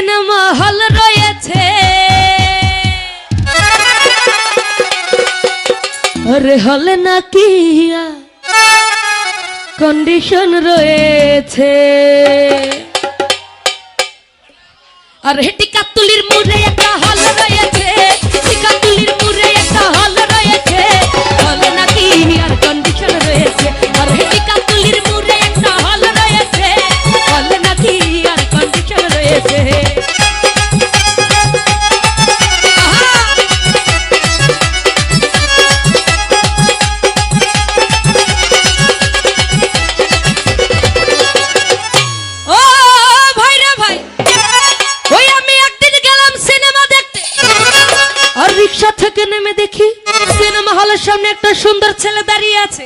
Cinema hall রয়েছে, আরে হলে নাকি কন্ডিশন রয়েছে। আর টিকাতুলির মুড়ে একটা হল রয়েছে, টিকাতুলির মুড়ে একটা হল রয়েছে, হলে নাকি আর কন্ডিশন রয়েছে। আর টিকাতুলির মুড়ে একটা হল রয়েছে, হলে নাকি আর কন্ডিশন রয়েছে। রিক্সা থেকে নেমে দেখি সিনেমা হলের সামনে একটা সুন্দর ছেলে দাঁড়িয়ে আছে।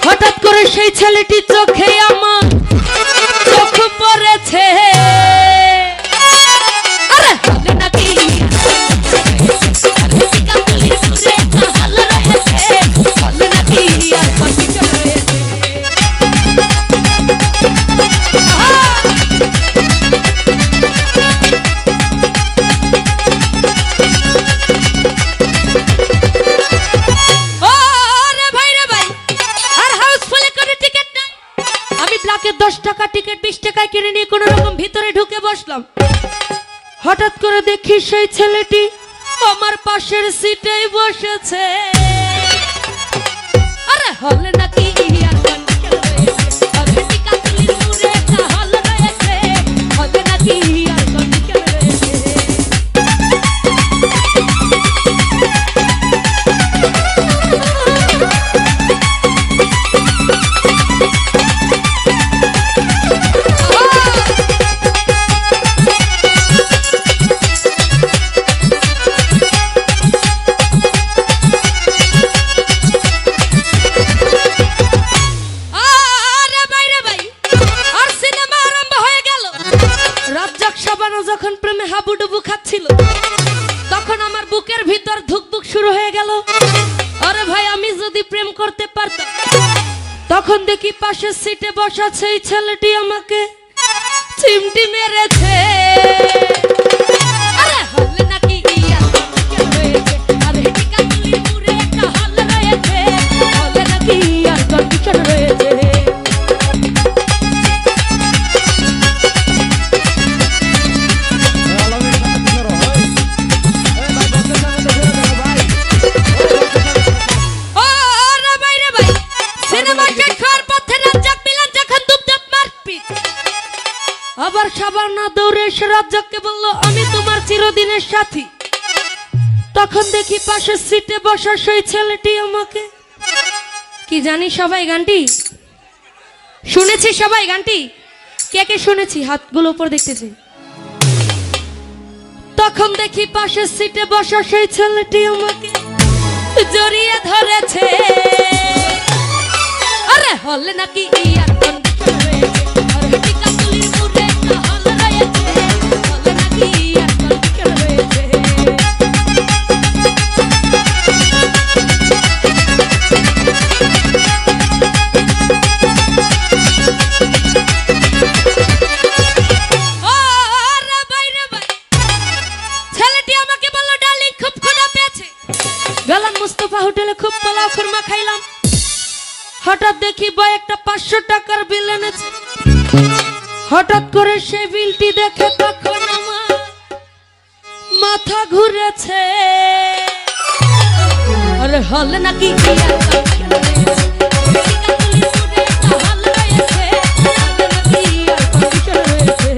হঠাৎ করে সেই ছেলেটি চোখে আমার চোখ পড়েছে। আরে হলে নাকি হলে নাকি আর কন্ডিশন রয়েছে। ব্লকে 10 টাকা টিকিট 20 টাকায় কিনে নিয়ে কোন রকম ভিতরে ঢুকে বসলাম। হঠাৎ করে দেখি সেই ছেলেটি আমার পাশের সিটেই বসেছে। আরে হলে নাকি আর কন্ডিশন রয়েছে। আরে টিকাতুলির মুড়ে একটা হল রয়েছে, হলে নাকি আর কন্ডিশন রয়েছে। যখন প্রেমে হাবুডুবু খাচ্ছিল তখন আমার বুকের ভিতর ধুকধুক শুরু হয়ে গেল। আরে ভাই, আমি যদি প্রেম করতে পারতাম। তখন দেখি পাশের সিটে বসা সেই ছেলেটি আমাকে চিমটি মেরেছে। আরে হলে নাকি আর কন্ডিশন রয়েছে। আরে টিকাতুলির মুড়ে একটা হল রয়েছে, হলে নাকি আর কন্ডিশন রয়েছে। আবার সাবার না দৌড়ে এসে রাজ্জাককে বলল, আমি তোমার চিরদিনের সাথী। তখন দেখি পাশের সিটে বসা সেই ছেলেটি আমাকে কি জানি। সবাই গানটি শুনেছি, সবাই গানটি কে কে শুনেছি হাতগুলো উপর দেখতেছি। তখন দেখি পাশের সিটে বসা সেই ছেলেটি আমাকে জড়িয়ে ধরেছে। আরে হলে নাকি আর কন্ডিশন রয়েছে। আরে টিকাতুলির মুড়ে একটা হল রয়েছে, হলে নাকি আর কন্ডিশন রয়েছে। ছেলেটি আমাকে বলল, ডার্লিং খুব ক্ষুধা পেয়েছে। গেলাম মুস্তাফা হোটেলে, খুব পোলাও খুরমা খাইলাম। হঠাৎ দেখি বয় একটা 500 টাকার বিল এনেছে। হঠাৎ করে সেই বিলটি দেখে তখন আমার মাথা ঘুরেছে। আরে হলে নাকি আর কন্ডিশন রয়েছে। টিকাতুলির মুড়ে একটা হল রয়েছে, হলে নাকি আর কন্ডিশন রয়েছে।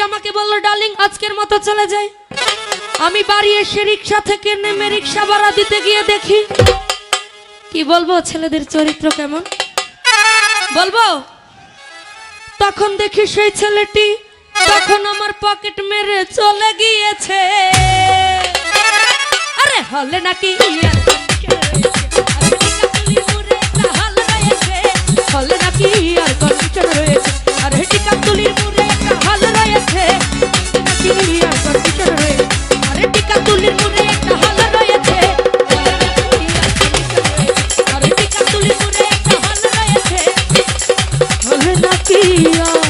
আমাকে বলল, ডার্লিং আজকের মতো চলে যাই। আমি বাড়ি এসে রিক্সা থেকে নেমে রিক্সা ভাড়া দিতে গিয়ে দেখি, কি বলবো ছেলেদের চরিত্র কেমন বলবো। তখন দেখি সেই ছেলেটি তখন আমার পকেট মেরে চলে গিয়েছে। আরে হলে নাকি আর হলে নাকি আর কন্ডিশন রয়েছে। আরে টিকাতুলির মুড়ে একটা হল রয়েছে, দিয়া